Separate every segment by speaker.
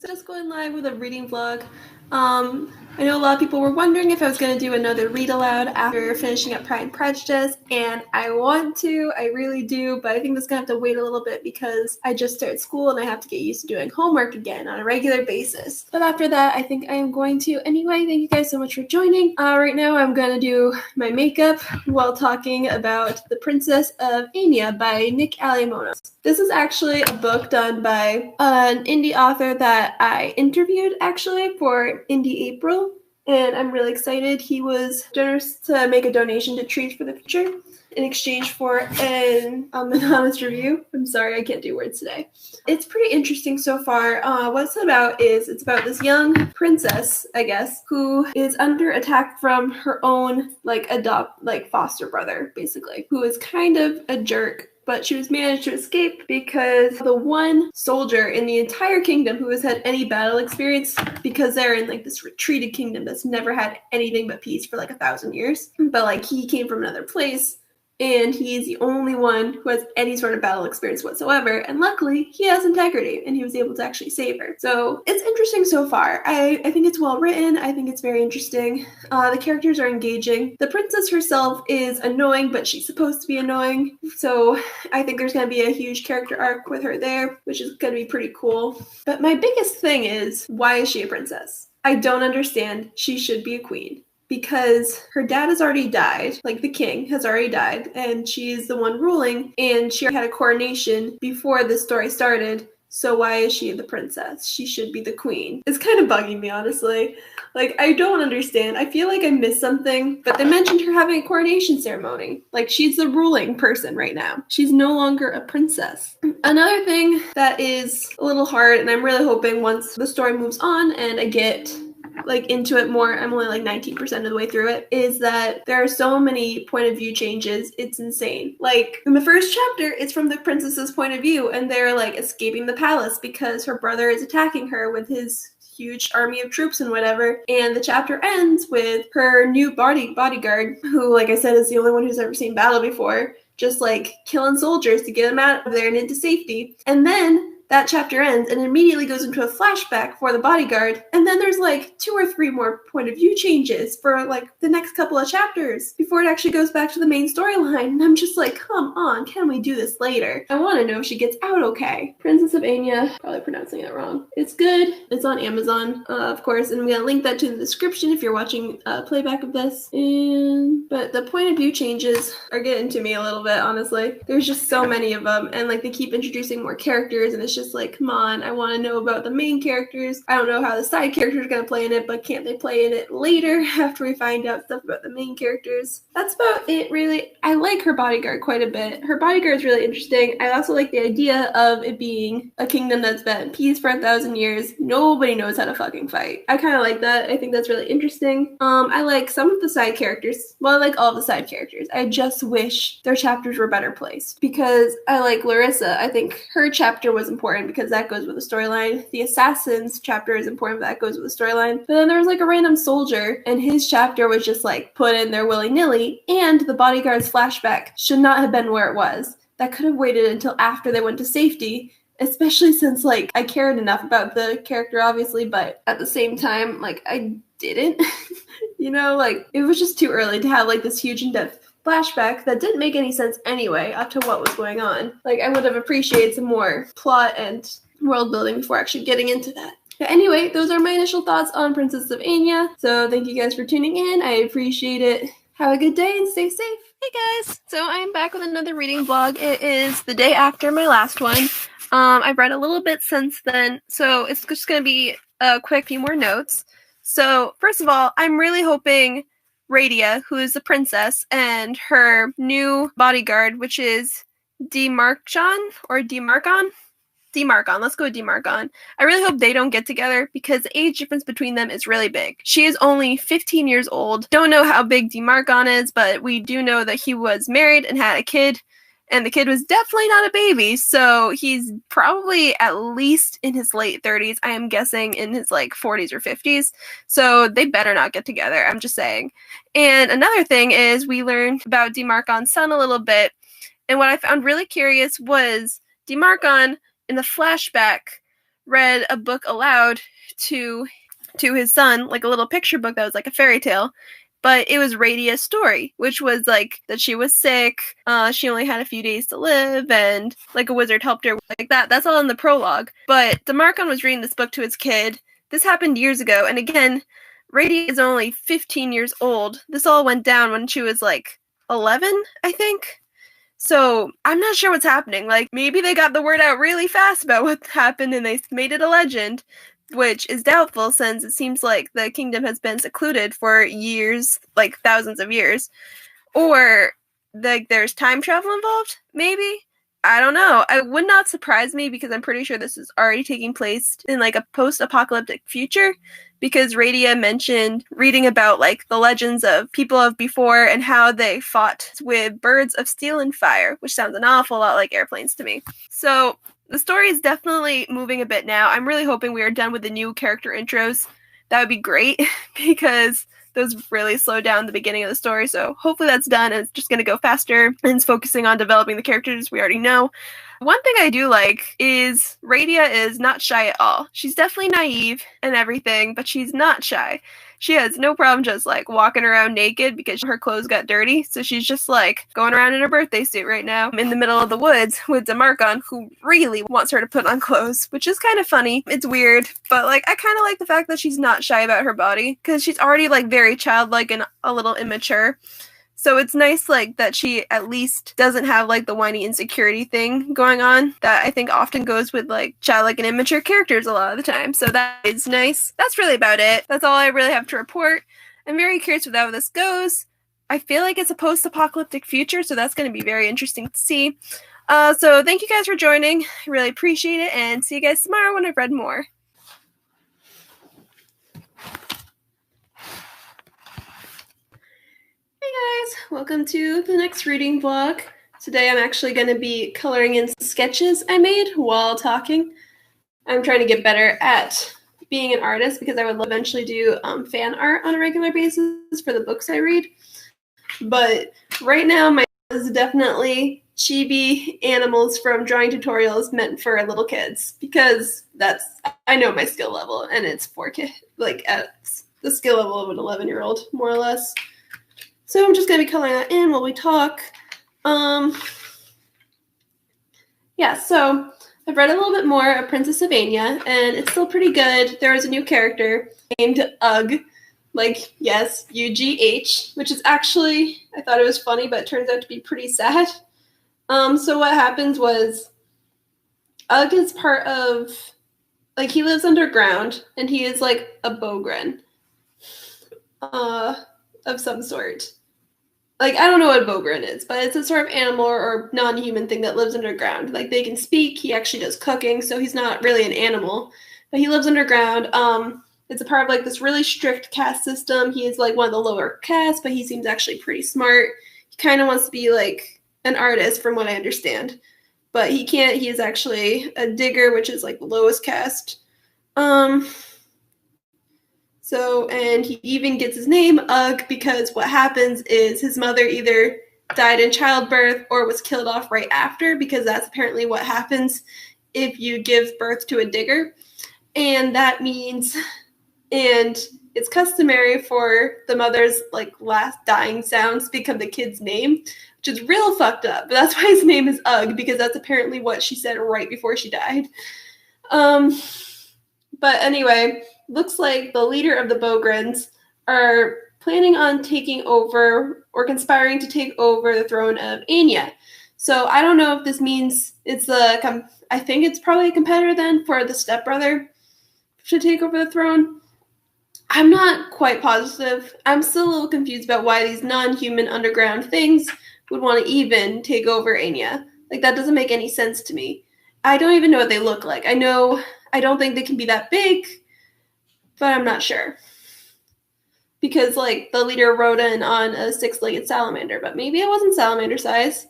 Speaker 1: So just going live with a reading vlog. I know a lot of people were wondering if I was going to do another read aloud after finishing up Pride and Prejudice, and I want to, I really do, but I think that's going to have to wait a little bit because I just started school and I have to get used to doing homework again on a regular basis. But after that, I think I am going to. Anyway, thank you guys so much for joining. Right now I'm going to do my makeup while talking about The Princess of Aenya by Nick Alimonos. This is actually a book done by an indie author that I interviewed actually for Indie April, and I'm really excited. He was generous to make a donation to Trees for the Future in exchange for an anonymous review. I'm sorry, I can't do words today. It's pretty interesting so far. What it's about is it's about this young princess, I guess, who is under attack from her own foster brother, basically, who is kind of a jerk. But she was managed to escape because the one soldier in the entire kingdom who has had any battle experience, because they're in like this retreated kingdom that's never had anything but peace for like 1,000 years. But like he came from another place, and he's the only one who has any sort of battle experience whatsoever, and luckily he has integrity and he was able to actually save her. So it's interesting so far. I think it's well written. I think it's very interesting. The characters are engaging. The princess herself is annoying, but she's supposed to be annoying, so I think there's going to be a huge character arc with her there, which is going to be pretty cool. But my biggest thing is, why is she a princess? I don't understand. She should be a queen. Because her dad has already died, like the king has already died, and she's the one ruling, and she had a coronation before this story started, so why is she the princess? She should be the queen. It's kind of bugging me, honestly. Like, I don't understand. I feel like I missed something, but they mentioned her having a coronation ceremony. Like, she's the ruling person right now. She's no longer a princess. Another thing that is a little hard, and I'm really hoping once the story moves on and I get into it more, I'm only like 19% of the way through it, is that there are so many point of view changes. It's insane. Like in the first chapter, it's from the princess's point of view, and they're like escaping the palace because her brother is attacking her with his huge army of troops and whatever, and the chapter ends with her new bodyguard, who, like I said, is the only one who's ever seen battle before, just like killing soldiers to get them out of there and into safety. And then that chapter ends and immediately goes into a flashback for the bodyguard, and then there's like 2 or 3 more point of view changes for like the next couple of chapters before it actually goes back to the main storyline, and I'm just like, come on, can we do this later? I want to know if she gets out okay. Princess of Aenya, probably pronouncing it wrong. It's good. It's on Amazon, of course, and I'm gonna link that to the description if you're watching playback of this. But the point of view changes are getting to me a little bit, honestly. There's just so many of them, and like they keep introducing more characters, and it's just like, come on, I want to know about the main characters. I don't know how the side characters are going to play in it, but can't they play in it later after we find out stuff about the main characters? That's about it, really. I like her bodyguard quite a bit. Her bodyguard is really interesting. I also like the idea of it being a kingdom that's been at peace for 1,000 years. Nobody knows how to fucking fight. I kind of like that. I think that's really interesting. I like some of the side characters. Well, I like all of the side characters. I just wish their chapters were better placed, because I like Larissa. I think her chapter was important because that goes with the storyline. The Assassins chapter is important, but that goes with the storyline. But then there was like a random soldier, and his chapter was just like put in there willy-nilly, and the bodyguard's flashback should not have been where it was. That could have waited until after they went to safety, especially since like I cared enough about the character, obviously, but at the same time, like I didn't. You know, like it was just too early to have like this huge in-depth flashback that didn't make any sense anyway up to what was going on. Like, I would have appreciated some more plot and world building before actually getting into that. But anyway, those are my initial thoughts on Princess of Aenya. So thank you guys for tuning in. I appreciate it. Have a good day and stay safe. Hey guys! So I am back with another reading vlog. It is the day after my last one. I've read a little bit since then, so it's just going to be a quick few more notes. So first of all, I'm really hoping Radia, who is the princess, and her new bodyguard, which is Demarcon. Let's go with Demarcon. I really hope they don't get together because the age difference between them is really big. She is only 15 years old. Don't know how big Demarcon is, but we do know that he was married and had a kid. And the kid was definitely not a baby, so he's probably at least in his late 30s. I am guessing in his like 40s or 50s. So they better not get together, I'm just saying. And another thing is we learned about Demarcon's son a little bit. And what I found really curious was Demarcon in the flashback read a book aloud to his son, like a little picture book that was like a fairy tale. But it was Radia's story, which was like that she was sick, she only had a few days to live, and like a wizard helped her, like that. That's all in the prologue. But DeMarcon was reading this book to his kid. This happened years ago, and again, Radia is only 15 years old. This all went down when she was like 11, I think. So I'm not sure what's happening. Like, maybe they got the word out really fast about what happened and they made it a legend, which is doubtful since it seems like the kingdom has been secluded for years, like thousands of years. Or like there's time travel involved, maybe? I don't know. It would not surprise me because I'm pretty sure this is already taking place in like a post-apocalyptic future, because Radia mentioned reading about like the legends of people of before and how they fought with birds of steel and fire, which sounds an awful lot like airplanes to me. So the story is definitely moving a bit now. I'm really hoping we are done with the new character intros. That would be great because those really slow down the beginning of the story. So hopefully that's done and it's just going to go faster and it's focusing on developing the characters we already know. One thing I do like is Radia is not shy at all. She's definitely naive and everything, but she's not shy. She has no problem just like walking around naked because her clothes got dirty. So she's just like going around in her birthday suit right now in the middle of the woods with DeMarcon, who really wants her to put on clothes, which is kind of funny. It's weird, but like I kind of like the fact that she's not shy about her body because she's already like very childlike and a little immature. So it's nice, like, that she at least doesn't have, like, the whiny insecurity thing going on that I think often goes with, like, childlike and immature characters a lot of the time. So that is nice. That's really about it. That's all I really have to report. I'm very curious with how this goes. I feel like it's a post-apocalyptic future, so that's going to be very interesting to see. So thank you guys for joining. I really appreciate it, and see you guys tomorrow when I've read more. Hey guys, welcome to the next reading vlog. Today I'm actually going to be coloring in sketches I made while talking. I'm trying to get better at being an artist because I would eventually do fan art on a regular basis for the books I read. But right now my is definitely chibi animals from drawing tutorials meant for little kids because I know my skill level and it's for kids, like at the skill level of an 11-year-old, more or less. So I'm just going to be coloring that in while we talk. Yeah, so I've read a little bit more of Princess of Aenya, and it's still pretty good. There is a new character named Ugh, like, yes, U-G-H, which is actually, I thought it was funny, but it turns out to be pretty sad. So what happens was, Ugh is part of, like, he lives underground, and he is, like, a bogren of some sort. Like, I don't know what bogren is, but it's a sort of animal or non-human thing that lives underground. Like, they can speak. He actually does cooking, so he's not really an animal. But he lives underground. It's a part of, like, this really strict caste system. He is, like, one of the lower castes, but he seems actually pretty smart. He kind of wants to be, like, an artist, from what I understand. But he can't. He is actually a digger, which is, like, the lowest caste. So, and he even gets his name, Ugh, because what happens is his mother either died in childbirth or was killed off right after, because that's apparently what happens if you give birth to a digger. And that means, and it's customary for the mother's, like, last dying sounds to become the kid's name, which is real fucked up. But that's why his name is Ugh, because that's apparently what she said right before she died. But anyway, looks like the leader of the Bogrens are planning on taking over or conspiring to take over the throne of Aeyna. So I don't know if this means it's I think it's probably a competitor then for the stepbrother to take over the throne. I'm not quite positive. I'm still a little confused about why these non-human underground things would want to even take over Aeyna. Like, that doesn't make any sense to me. I don't even know what they look like. I don't think they can be that big, but I'm not sure. Because, like, the leader rode in on a 6-legged salamander, but maybe it wasn't salamander size.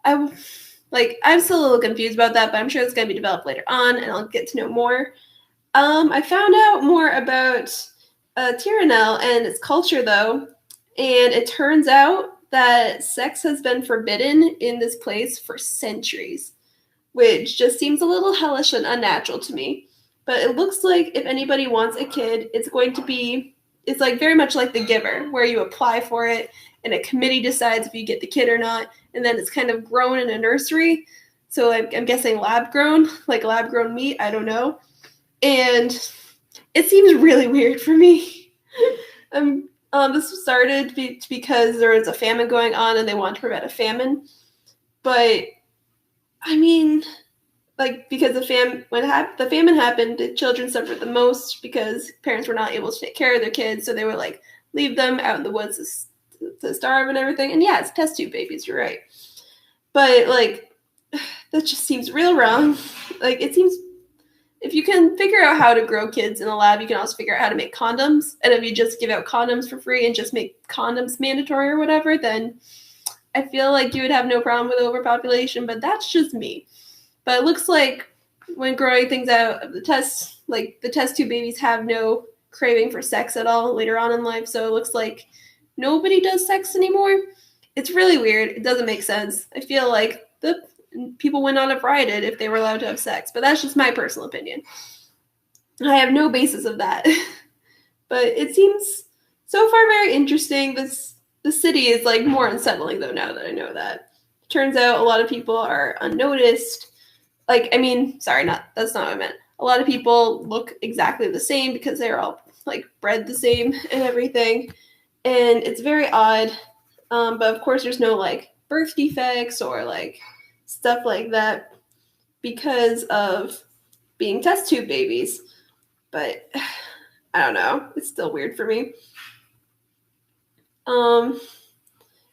Speaker 1: I'm still a little confused about that, but I'm sure it's going to be developed later on, and I'll get to know more. I found out more about Tyrannel and its culture, though, and it turns out that sex has been forbidden in this place for centuries, which just seems a little hellish and unnatural to me. But it looks like if anybody wants a kid, it's like very much like The Giver, where you apply for it and a committee decides if you get the kid or not, and then it's kind of grown in a nursery. So I'm guessing lab grown, like lab grown meat, I don't know. And it seems really weird for me. This started because there was a famine going on and they wanted to prevent a famine. But, I mean, like, because the famine happened, the children suffered the most because parents were not able to take care of their kids, so they would, like, leave them out in the woods to starve and everything. And yeah, it's test tube babies, you're right. But, like, that just seems real wrong. Like, it seems, if you can figure out how to grow kids in a lab, you can also figure out how to make condoms. And if you just give out condoms for free and just make condoms mandatory or whatever, then I feel like you would have no problem with overpopulation, but that's just me. But it looks like when growing things out of the test tube babies have no craving for sex at all later on in life, so it looks like nobody does sex anymore. It's really weird. It doesn't make sense. I feel like the people would not have rioted if they were allowed to have sex, but that's just my personal opinion. I have no basis of that. But it seems so far very interesting. The city is like more unsettling though now that I know that. Turns out a lot of people are unnoticed. Like, I mean, sorry, that's not what I meant. A lot of people look exactly the same because they're all like bred the same and everything. And it's very odd. But of course there's no like birth defects or like stuff like that because of being test tube babies. But I don't know. It's still weird for me.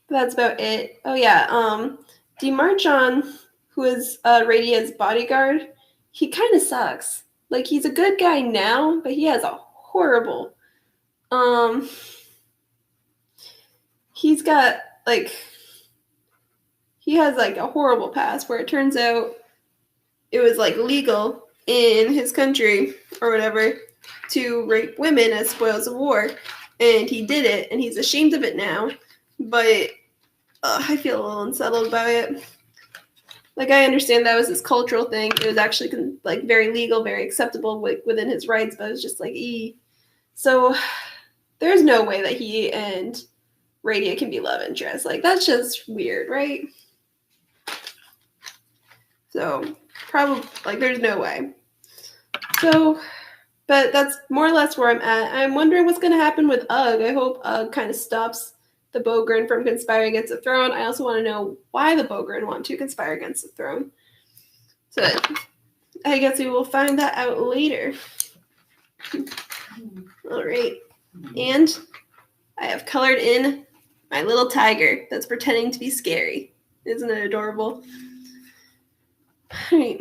Speaker 1: That's about it. Oh yeah. DeMarchon, who is Radia's bodyguard, he kind of sucks. Like, he's a good guy now, but he has a horrible, he has like a horrible past where it turns out it was like legal in his country or whatever to rape women as spoils of war, and he did it, and he's ashamed of it now, but I feel a little unsettled by it. Like, I understand that was his cultural thing. It was actually like very legal, very acceptable within his rights, but it was just like, So there's no way that he and Radia can be love interests. Like, that's just weird, right? So probably, like, there's no way. So, but that's more or less where I'm at. I'm wondering what's going to happen with Ugg. I hope Ugg kind of stops the Bogren from conspiring against the throne. I also want to know why the Bogren want to conspire against the throne. So I guess we will find that out later. All right. And I have colored in my little tiger that's pretending to be scary. Isn't it adorable? All right.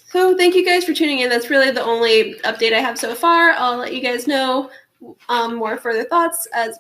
Speaker 1: So thank you guys for tuning in. That's really the only update I have so far. I'll let you guys know more further thoughts as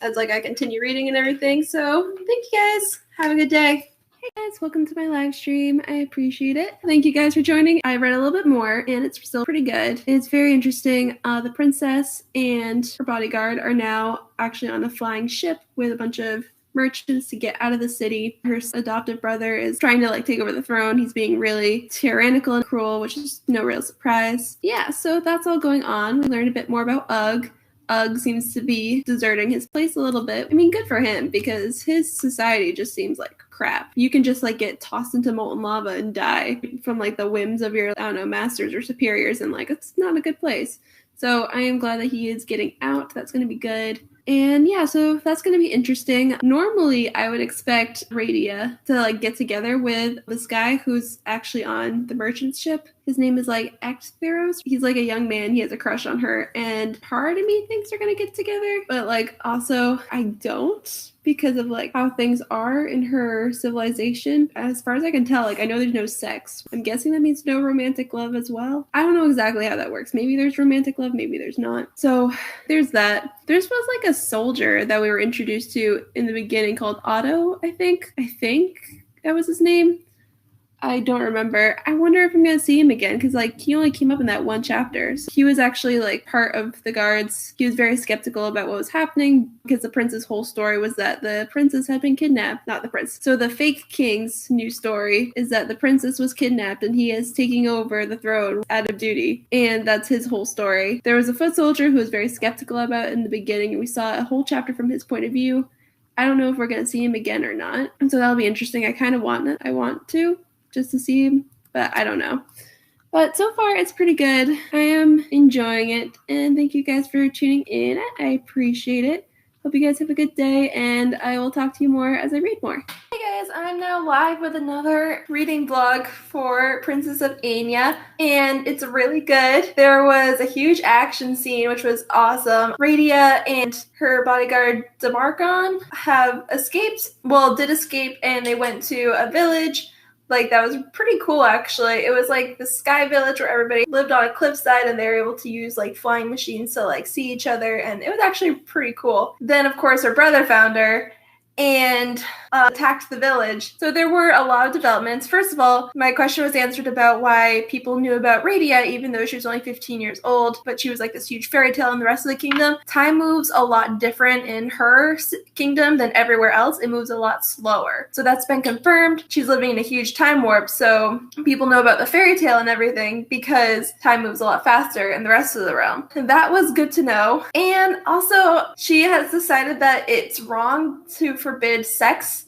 Speaker 1: I continue reading and everything. So thank you guys. Have a good day. Hey guys, welcome to my live stream. I appreciate it. Thank you guys for joining. I read a little bit more and it's still pretty good. It's very interesting. The princess and her bodyguard are now actually on a flying ship with a bunch of merchants to get out of the city. Her adoptive brother is trying to take over the throne. He's being really tyrannical and cruel, which is no real surprise. Yeah, so that's all going on. We learned a bit more about Ugg. Ugg seems to be deserting his place a little bit. I mean, good for him, because his society just seems like crap. You can just get tossed into molten lava and die from the whims of your, masters or superiors, and it's not a good place. So I am glad that he is getting out. That's going to be good. And yeah, so that's going to be interesting. Normally, I would expect Radia to get together with this guy who's actually on the merchant ship. His name is Actheros. He's a young man. He has a crush on her. And part of me thinks they're going to get together. But also, I don't, because of how things are in her civilization. As far as I can tell, I know there's no sex. I'm guessing that means no romantic love as well. I don't know exactly how that works. Maybe there's romantic love, maybe there's not. So there's that. There's was a soldier that we were introduced to in the beginning called Otto, I think that was his name. I don't remember. I wonder if I'm going to see him again, because, like, he only came up in that one chapter. So he was actually, like, part of the guards. He was very skeptical about what was happening, because the prince's whole story was that the princess had been kidnapped. Not the prince. So the fake king's new story is that the princess was kidnapped, and he is taking over the throne out of duty. And that's his whole story. There was a foot soldier who was very skeptical about it in the beginning, and we saw a whole chapter from his point of view. I don't know if we're going to see him again or not. And so that'll be interesting. I kind of want it. I want to, just to see him, but I don't know. But so far, it's pretty good. I am enjoying it, and thank you guys for tuning in. I appreciate it. Hope you guys have a good day, and I will talk to you more as I read more. Hey guys, I'm now live with another reading vlog for Princess of Aenya, and it's really good. There was a huge action scene, which was awesome. Radia and her bodyguard Demarcon have escaped, did escape, and they went to a village. Like, that was pretty cool, actually. It was like the sky village where everybody lived on a cliffside and they were able to use, like, flying machines to, like, see each other, and it was actually pretty cool. Then, of course, her brother found her and attacked the village. So there were a lot of developments. First of all, my question was answered about why people knew about Radia, even though she was only 15 years old, but she was like this huge fairy tale in the rest of the kingdom. Time moves a lot different in her kingdom than everywhere else. It moves a lot slower. So that's been confirmed. She's living in a huge time warp, so people know about the fairy tale and everything because time moves a lot faster in the rest of the realm. And that was good to know. And also, she has decided that it's wrong to forbid sex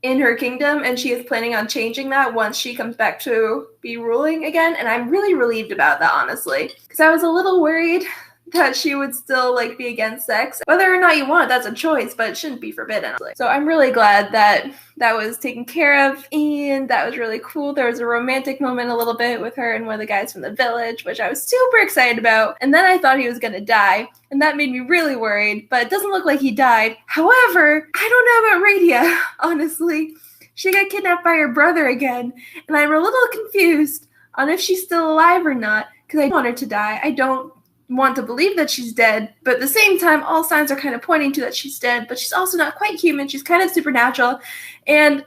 Speaker 1: in her kingdom, and she is planning on changing that once she comes back to be ruling again, and I'm really relieved about that, honestly, because I was a little worried that she would still, like, be against sex. Whether or not you want it, that's a choice, but it shouldn't be forbidden. So I'm really glad that that was taken care of, and that was really cool. There was a romantic moment a little bit with her and one of the guys from the village, which I was super excited about, and then I thought he was gonna die, and that made me really worried, but it doesn't look like he died. However, I don't know about Radia, honestly. She got kidnapped by her brother again, and I'm a little confused on if she's still alive or not, because I don't want her to die. I don't want to believe that she's dead, but at the same time, all signs are kind of pointing to that she's dead, but she's also not quite human. She's kind of supernatural, and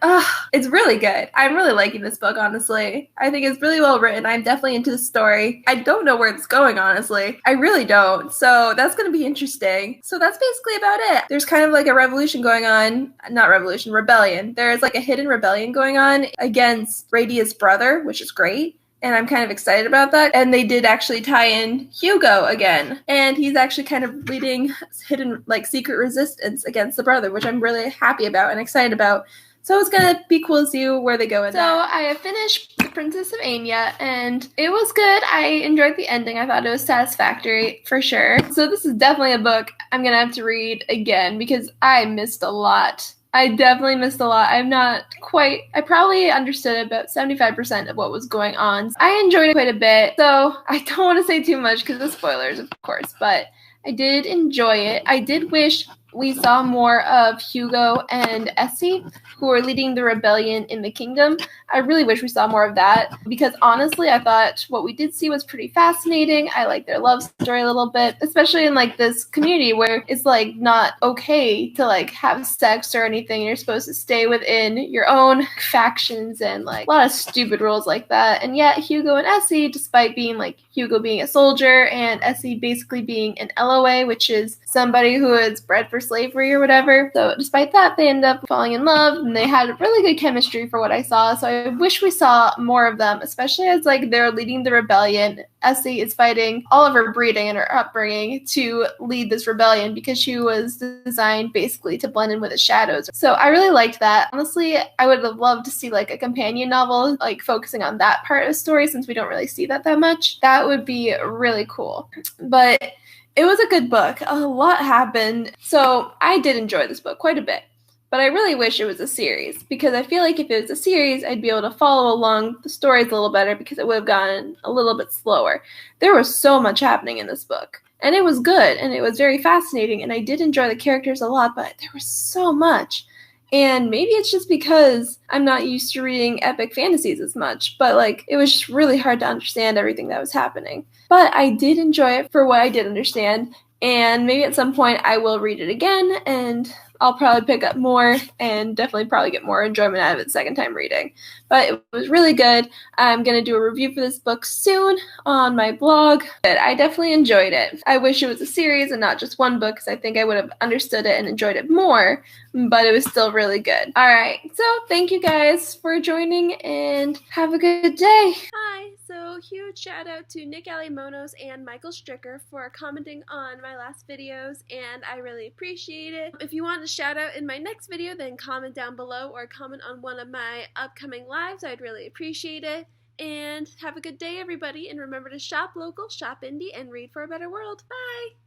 Speaker 1: it's really good. I'm really liking this book, honestly. I think it's really well written. I'm definitely into the story. I don't know where it's going, honestly. I really don't, so that's going to be interesting. So that's basically about it. There's kind of like a revolution going on. Not revolution, rebellion. There's like a hidden rebellion going on against Radia's brother, which is great. And I'm kind of excited about that. And they did actually tie in Hugo again. And he's actually kind of leading hidden, like, secret resistance against the brother, which I'm really happy about and excited about. So it's going to be cool to see where they go with that. So I have finished The Princess of Aenya, and it was good. I enjoyed the ending. I thought it was satisfactory, for sure. So this is definitely a book I'm going to have to read again because I missed a lot. I definitely missed a lot. I probably understood about 75% of what was going on. I enjoyed it quite a bit, so I don't want to say too much because of spoilers, of course, but I did enjoy it. I did wish we saw more of Hugo and Essie, who are leading the rebellion in the kingdom. I really wish we saw more of that, because honestly, I thought what we did see was pretty fascinating. I like their love story a little bit, especially in, like, this community where it's, like, not okay to, like, have sex or anything. You're supposed to stay within your own factions and, like, a lot of stupid rules like that. And yet Hugo and Essie, despite being, like, Hugo being a soldier and Essie basically being an LOA, which is somebody who is bred for slavery or whatever. So despite that, they end up falling in love, and they had really good chemistry for what I saw. So I wish we saw more of them, especially as, like, they're leading the rebellion. Essie is fighting all of her breeding and her upbringing to lead this rebellion because she was designed basically to blend in with the shadows. So I really liked that. Honestly, I would have loved to see, like, a companion novel, like, focusing on that part of the story, since we don't really see that much. That would be really cool. But it was a good book. A lot happened. So I did enjoy this book quite a bit. But I really wish it was a series, because I feel like if it was a series, I'd be able to follow along the stories a little better, because it would have gone a little bit slower. There was so much happening in this book, and it was good, and it was very fascinating, and I did enjoy the characters a lot, but there was so much. And maybe it's just because I'm not used to reading epic fantasies as much, but, like, it was just really hard to understand everything that was happening. But I did enjoy it for what I did understand, and maybe at some point I will read it again and I'll probably pick up more and definitely probably get more enjoyment out of it second time reading. But it was really good. I'm going to do a review for this book soon on my blog. But I definitely enjoyed it. I wish it was a series and not just one book because I think I would have understood it and enjoyed it more, but it was still really good. Alright, so thank you guys for joining and have a good day. Hi, so huge shout out to Nick Alimonos and Mikel Stricker for commenting on my last videos, and I really appreciate it. If you want a shout out in my next video, then comment down below or comment on one of my upcoming lives. I'd really appreciate it. And have a good day, everybody, and remember to shop local, shop indie, and read for a better world. Bye!